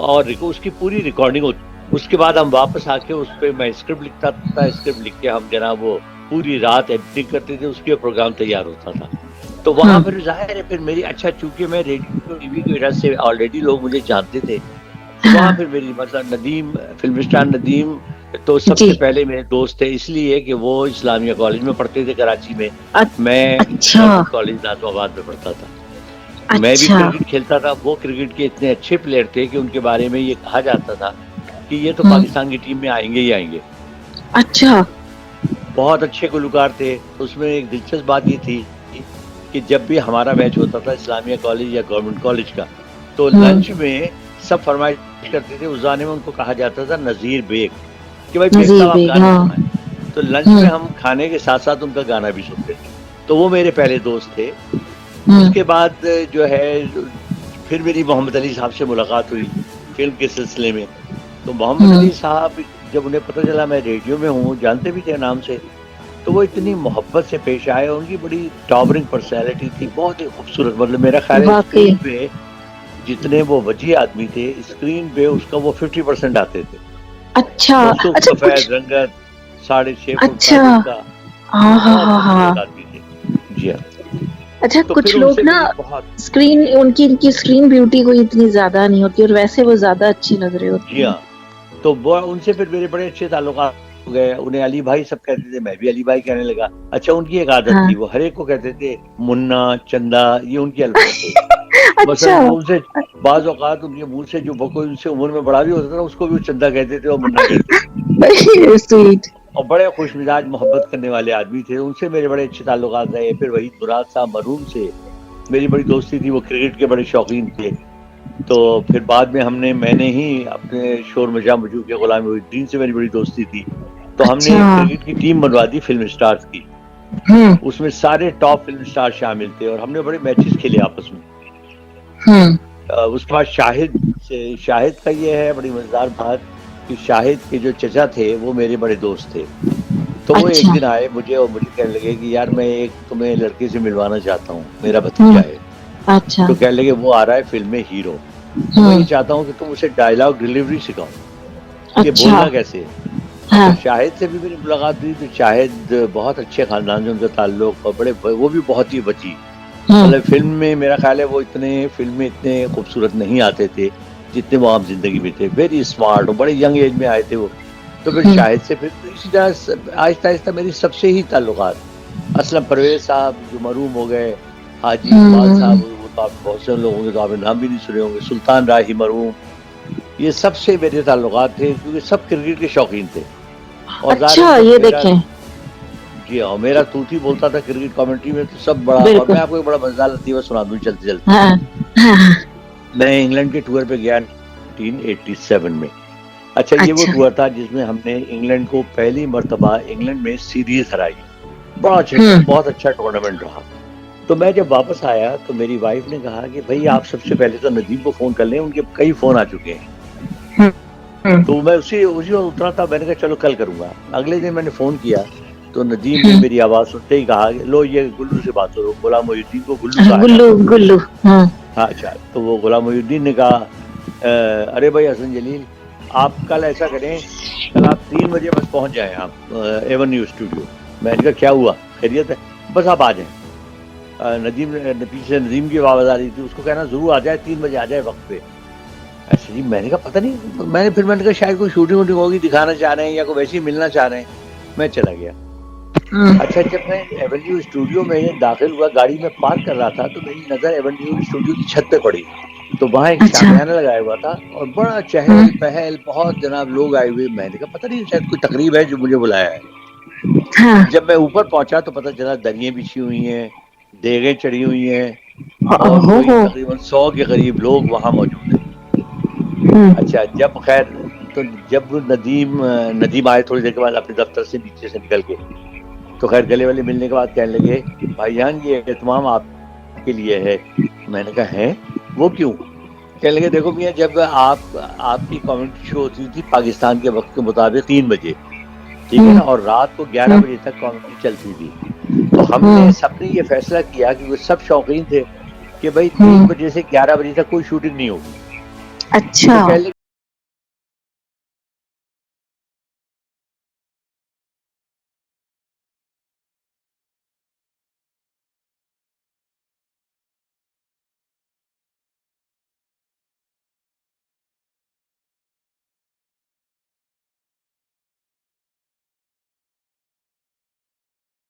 और उसकी पूरी रिकॉर्डिंग होती। उसके बाद हम वापस आके उस पर मैं स्क्रिप्ट लिखता था, स्क्रिप्ट लिख के हम जनाब वो पूरी रात एडिटिंग करते थे, उसके प्रोग्राम तैयार होता था। तो वहां फिर जाहिर है फिर मेरी अच्छा, चूंकि मैं रेडियो टीवी की वजह से ऑलरेडी लोग मुझे जानते थे, तो वहां फिर मेरी मतलब नदीम, फिल्म स्टार नदीम तो सबसे जी। पहले मेरे दोस्त थे, इसलिए कि वो इस्लामिया कॉलेज में पढ़ते थे कराची में, मैं अच्छा गवर्नमेंट कॉलेज नाज़िमाबाद में पढ़ता था। मैं भी अच्छा। क्रिकेट खेलता था, वो क्रिकेट के इतने अच्छे प्लेयर थे कि उनके बारे में ये कहा जाता था कि ये तो पाकिस्तान की टीम में आएंगे ही आएंगे। अच्छा। बहुत अच्छे गुलकार थे। उसमें एक दिलचस्प बात ये थी कि जब भी हमारा मैच होता था इस्लामिया कॉलेज या गवर्नमेंट कॉलेज का, तो लंच में सब फरमाइश करते थे। उस ज़माने में उनको कहा जाता था नज़ीर बेग, कि भाई बेग नजीर साहब आप बेग, गाने हाँ। सुनाएं। तो लंच में हम खाने के साथ साथ उनका गाना भी सुनते थे। तो वो मेरे पहले दोस्त थे। उसके बाद जो है फिर मेरी मोहम्मद अली साहब से मुलाकात हुई फिल्म के सिलसिले में। तो मोहम्मद अली साहब जब उन्हें पता चला मैं रेडियो में हूँ, जानते भी थे नाम से, तो वो इतनी मोहब्बत से पेश आए। उनकी बड़ी टॉवरिंग पर्सनैलिटी थी, बहुत ही खूबसूरत। मतलब मेरा ख्याल है वाकई। स्क्रीन पे जितने वो वजीह आदमी थे, स्क्रीन पे उसका वो 50% आते थे। अच्छा मौसूफ अच्छा। सफेद कुछ रंगत, 6.5 फुट अच्छा। कद उनका, हाँ हाँ बहुत हाँ खूबसूरत हाँ। आदमी थे। जी हाँ। अच्छा, तो फिर कुछ लोग उनसे ना मेरी बहुत, स्क्रीन, उनकी स्क्रीन ब्यूटी कोई इतनी ज्यादा नहीं होती और वैसे वो ज्यादा अच्छी लग रहे होते जी हैं। हाँ, तो वो उनसे फिर मेरे बड़े अच्छे ताल्लुकात हो गए। उन्हें अली भाई सब कहते थे, मैं भी अली भाई कहने लगा। अच्छा, उनकी एक आदत हाँ। थी, वो हर एक को कहते थे मुन्ना, चंदा, ये उनके अल्फाज थे। अच्छा। मसलन वो उनसे बाज औकात उनके मुंह से जो कोई उनसे उम्र में बड़ा भी होता था, उसको भी वो चंदा कहते थे और मुन्ना कहते थे। स्वीट। और बड़े खुश मिजाज मोहब्बत करने वाले आदमी थे। उनसे मेरे बड़े अच्छे ताल्लुकात रहे। फिर वही मुराद साहब मरहूम से मेरी बड़ी दोस्ती थी, वो क्रिकेट के बड़े शौकीन थे। तो फिर बाद में मैंने ही अपने शोर मजा मजू के गुलाम मोहिउद्दीन से मेरी बड़ी दोस्ती थी। तो हमने अच्छा। एक क्रिकेट की टीम बनवा दी फिल्म स्टार्स की। हम्म उसमें सारे टॉप फिल्म स्टार शामिल थे और हमने बड़े मैचेस खेले आपस में। हम्म। उसके बाद शाहिद का ये है बड़ी मजेदार बात कि शाहिद के जो चचा थे वो मेरे बड़े दोस्त थे। तो वो एक अच्छा। दिन आए मुझे और मुझे कहने लगे कि यार मैं एक तुम्हें लड़के से मिलवाना चाहता हूँ, मेरा भतीजा हम्म। है। अच्छा। तो कहने लगे वो आ रहा है फिल्म में हीरो, तो मैं ये हम्म। चाहता हूँ कि तुम उसे डायलॉग डिलीवरी सिखाओ कि अच्छा। बोलना कैसे है। अच्छा, हाँ। शाहिद से भी मेरी मुलाकात हुई तो शाहिद बहुत अच्छे खानदान से उनका ताल्लुक, और बड़े वो भी बहुत ही वची। हम्म। मतलब फिल्म में मेरा ख्याल है वो फिल्म में इतने खूबसूरत नहीं आते थे जितने वो आम जिंदगी में थे। वेरी स्मार्ट और बड़े यंग एज में आए थे वो। तो फिर हम्म। शाहिद से फिर तो इसी तरह आहिस्ता आहिस्ता मेरी सबसे ही ताल्लुकात। असलम परवेज साहब जो मरूम हो गए, हाजी इकबाल साहब, हम्म। वो तो आप बहुत से लोग होंगे तो आपने नाम भी नहीं सुने होंगे, सुल्तान राही मरूम, ये सबसे मेरे ताल्लुकात थे क्योंकि सब क्रिकेट के शौकीन थे। और ज़ाहिर है अच्छा, जब ये मेरा, देखें। जी हाँ, मेरा तूती बोलता था क्रिकेट कमेंट्री में तो सब बड़ा। और बिल्कुल। मैं आपको एक बड़ा मजेदार लतीफ़ा सुना दूं चलते चलते। हाँ हाँ। मैं इंग्लैंड के टूर पे गया 1987 में। अच्छा, ये वो अच्छा। टूर था जिसमें हमने इंग्लैंड को पहली मर्तबा इंग्लैंड में सीरीज हराई। बड़ा अच्छा, हम्म। बहुत अच्छा टूर्नामेंट रहा। तो मैं जब वापस आया तो मेरी वाइफ ने कहा कि भाई आप सबसे पहले तो नदीम को फोन कर लें, उनके कई फोन आ चुके हैं। हम्म। तो मैं उसी उसी वक्त उतरा था, मैंने कहा चलो कल करूंगा। अगले दिन मैंने फोन किया तो नदीम ने हम्म। मेरी आवाज सुनते ही कहा लो ये गुल्लू से बात करो, गुलाम मोहिउद्दीन को गुल्लू कहा गुल्लू जाता है। गुल्लू। हाँ। हाँ अच्छा, तो वो गुलाम मोहिउद्दीन ने कहा अरे भाई हसन जलील, आप कल ऐसा करें, कल आप 3 बजे बस पहुंच जाएं आप एवेन्यू स्टूडियो। मैंने कहा क्या हुआ, खैरियत है, बस आप आ जाएं। पीछे से नदीम की आवाज आ रही थी, उसको कहना जरूर आ जाए, 3 बजे आ जाए वक्त पे। अच्छा जी, मैंने कहा पता नहीं, मैंने कहा शायद कोई शूटिंग वूटिंग होगी, दिखाना चाह रहे हैं या कोई वैसे ही मिलना चाह रहे हैं। मैं चला गया। हम्म। अच्छा, जब मैं एवेन्यू स्टूडियो में दाखिल हुआ, गाड़ी में पार्क कर रहा था, तो मेरी नजर एवेन्यू स्टूडियो की छत पे पड़ी। तो वहां एक अच्छा। शामियाना लगाया हुआ था और बड़ा चहल हम्म। पहल, बहुत जनाब लोग आए हुए। मैंने कहा पता नहीं शायद कोई तकरीब है जो मुझे बुलाया है। हाँ। जब मैं ऊपर पहुंचा तो पता चला दरियां बिछी हुई हैं, देगें चढ़ी हुई हैं और कोई हो। तकरीबन 100 के करीब लोग वहां मौजूद हैं। हम्म। अच्छा, जब खैर, तो जब नदीम आए थोड़ी देर के बाद अपने दफ्तर से नीचे से निकल के, तो खैर गले वाले मिलने के बाद कहने लगे भाईजान ये एहतमाम आपके लिए है। मैंने कहा है, वो क्यों? कहने लगे देखो मियाँ, जब आपकी कमेंट्री शो होती थी पाकिस्तान के वक्त के मुताबिक 3 बजे, ठीक है हम्म। ना, और रात को 11 बजे तक कमेंट्री चलती थी। तो हमने हम्म। सबने ये फैसला किया कि वो सब शौकीन थे कि भाई तीन हम्म। बजे से 11 बजे तक कोई शूटिंग नहीं होगी। अच्छा तो कहने